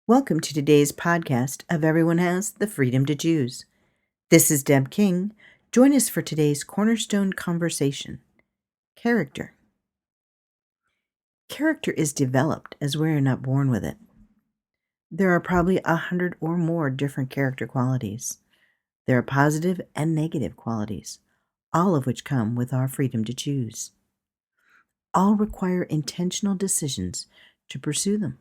Welcome to today's podcast of Everyone Has the Freedom to Choose. This is Deb King. Join us for today's cornerstone conversation. Character. Character is developed as we are not born with it. There are probably 100 or more different character qualities. There are positive and negative qualities, all of which come with our freedom to choose. All require intentional decisions to pursue them.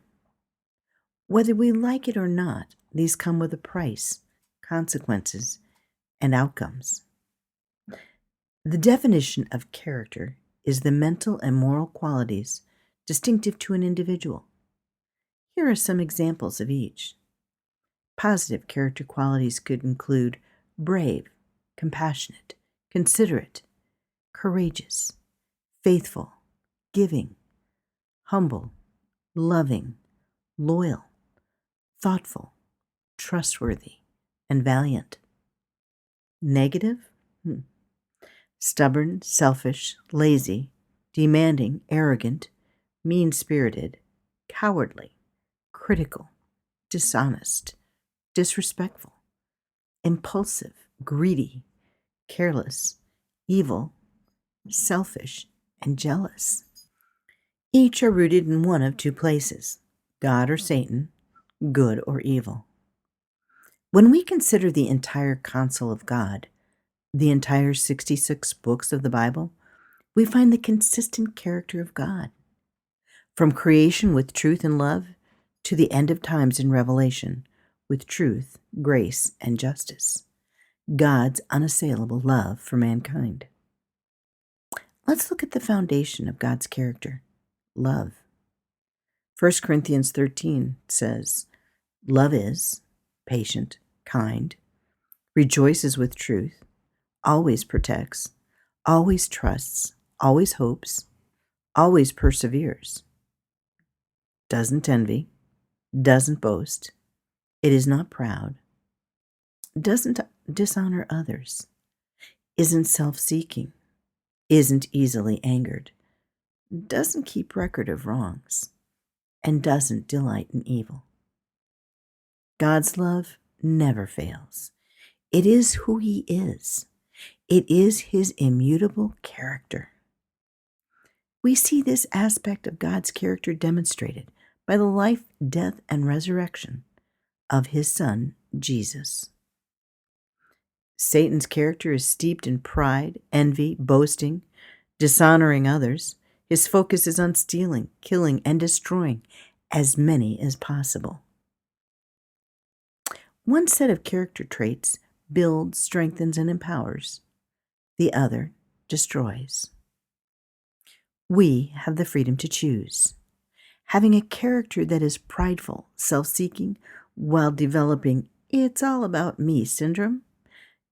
Whether we like it or not, these come with a price, consequences, and outcomes. The definition of character is the mental and moral qualities distinctive to an individual. Here are some examples of each. Positive character qualities could include brave, compassionate, considerate, courageous, faithful, giving, humble, loving, loyal, thoughtful, trustworthy, and valiant. Negative? Stubborn, selfish, lazy, demanding, arrogant, mean-spirited, cowardly, critical, dishonest, disrespectful, impulsive, greedy, careless, evil, selfish, and jealous. Each are rooted in one of two places, God or Satan, good or evil. When we consider the entire counsel of God, the entire 66 books of the Bible, we find the consistent character of God. From creation with truth and love to the end of times in Revelation with truth, grace, and justice. God's unassailable love for mankind. Let's look at the foundation of God's character, love. 1 Corinthians 13 says, "Love is patient, kind, rejoices with truth, always protects, always trusts, always hopes, always perseveres, doesn't envy, doesn't boast, it is not proud, doesn't dishonor others, isn't self-seeking, isn't easily angered, doesn't keep record of wrongs, and doesn't delight in evil." God's love never fails. It is who He is. It is His immutable character. We see this aspect of God's character demonstrated by the life, death, and resurrection of His Son, Jesus. Satan's character is steeped in pride, envy, boasting, dishonoring others. His focus is on stealing, killing, and destroying as many as possible. One set of character traits builds, strengthens, and empowers. The other destroys. We have the freedom to choose. Having a character that is prideful, self-seeking, while developing "it's all about me" syndrome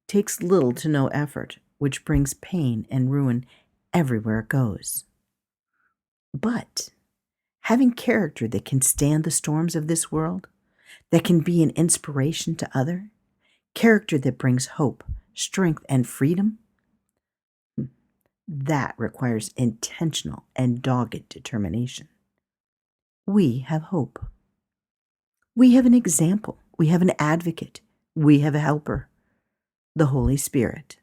takes little to no effort, which brings pain and ruin everywhere it goes. But having character that can stand the storms of this world, that can be an inspiration to others, character that brings hope, strength, and freedom, that requires intentional and dogged determination. We have hope. We have an example. We have an advocate. We have a helper, the Holy Spirit.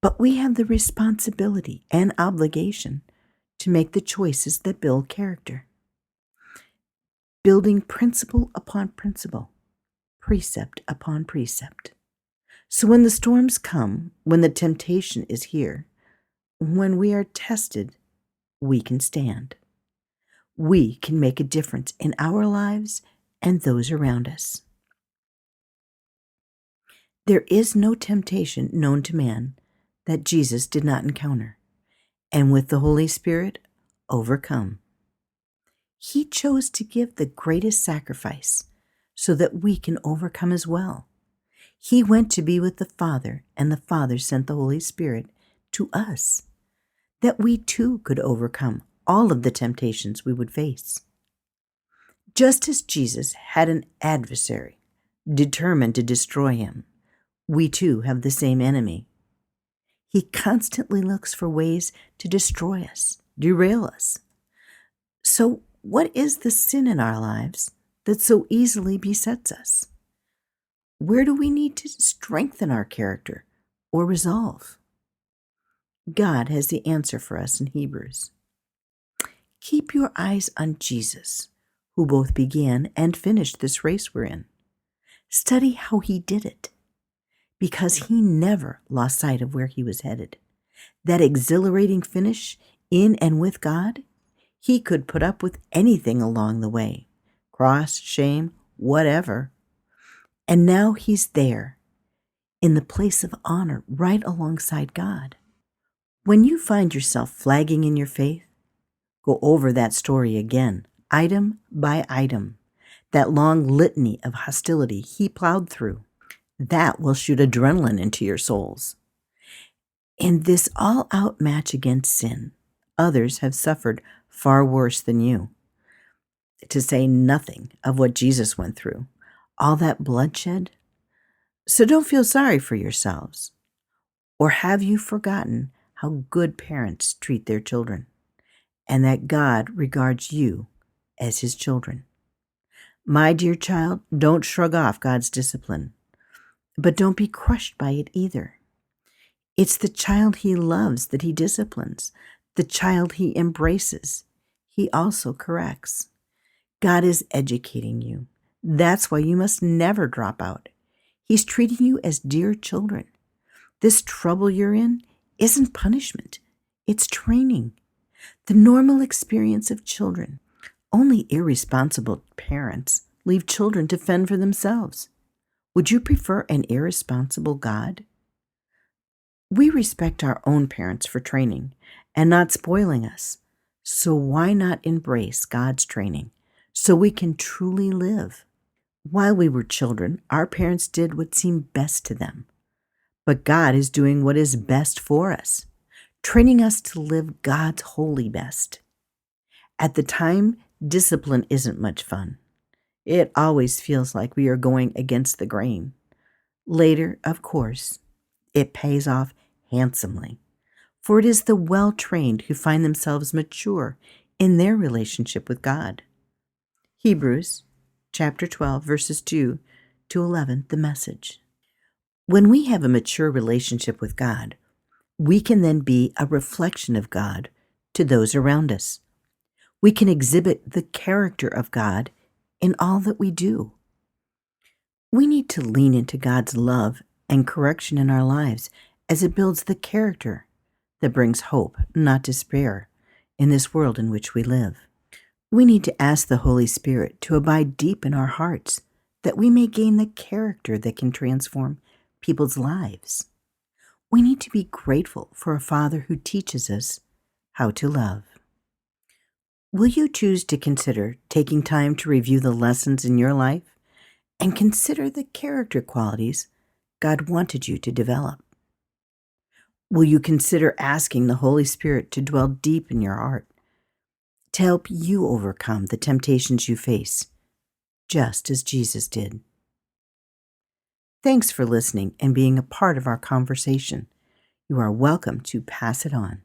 But we have the responsibility and obligation to make the choices that build character. Building principle upon principle, precept upon precept. So when the storms come, when the temptation is here, when we are tested, we can stand. We can make a difference in our lives and those around us. There is no temptation known to man that Jesus did not encounter, and with the Holy Spirit, overcome. He chose to give the greatest sacrifice so that we can overcome as well. He went to be with the Father, and the Father sent the Holy Spirit to us, that we too could overcome all of the temptations we would face. Just as Jesus had an adversary determined to destroy him, we too have the same enemy. He constantly looks for ways to destroy us, derail us. So what is the sin in our lives that so easily besets us? Where do we need to strengthen our character or resolve? God has the answer for us in Hebrews. Keep your eyes on Jesus, who both began and finished this race we're in. Study how he did it, because he never lost sight of where he was headed. That exhilarating finish in and with God, he could put up with anything along the way, cross, shame, whatever. And now he's there, in the place of honor, right alongside God. When you find yourself flagging in your faith, go over that story again, item by item, that long litany of hostility he plowed through. That will shoot adrenaline into your souls. In this all-out match against sin, others have suffered far worse than you. To say nothing of what Jesus went through, all that bloodshed. So don't feel sorry for yourselves. Or have you forgotten how good parents treat their children, and that God regards you as his children? My dear child, don't shrug off God's discipline, but don't be crushed by it either. It's the child he loves that he disciplines, the child he embraces. He also corrects. God is educating you. That's why you must never drop out. He's treating you as dear children. This trouble you're in isn't punishment. It's training. The normal experience of children. Only irresponsible parents leave children to fend for themselves. Would you prefer an irresponsible God? We respect our own parents for training and not spoiling us. So why not embrace God's training so we can truly live? While we were children, our parents did what seemed best to them. But God is doing what is best for us, training us to live God's holy best. At the time, discipline isn't much fun. It always feels like we are going against the grain. Later, of course, it pays off handsomely, for it is the well-trained who find themselves mature in their relationship with God. Hebrews chapter 12, verses 2 to 11, the Message. When we have a mature relationship with God, we can then be a reflection of God to those around us. We can exhibit the character of God in all that we do. We need to lean into God's love and correction in our lives as it builds the character that brings hope, not despair, in this world in which we live. We need to ask the Holy Spirit to abide deep in our hearts that we may gain the character that can transform people's lives. We need to be grateful for a Father who teaches us how to love. Will you choose to consider taking time to review the lessons in your life and consider the character qualities God wanted you to develop? Will you consider asking the Holy Spirit to dwell deep in your heart to help you overcome the temptations you face, just as Jesus did? Thanks for listening and being a part of our conversation. You are welcome to pass it on.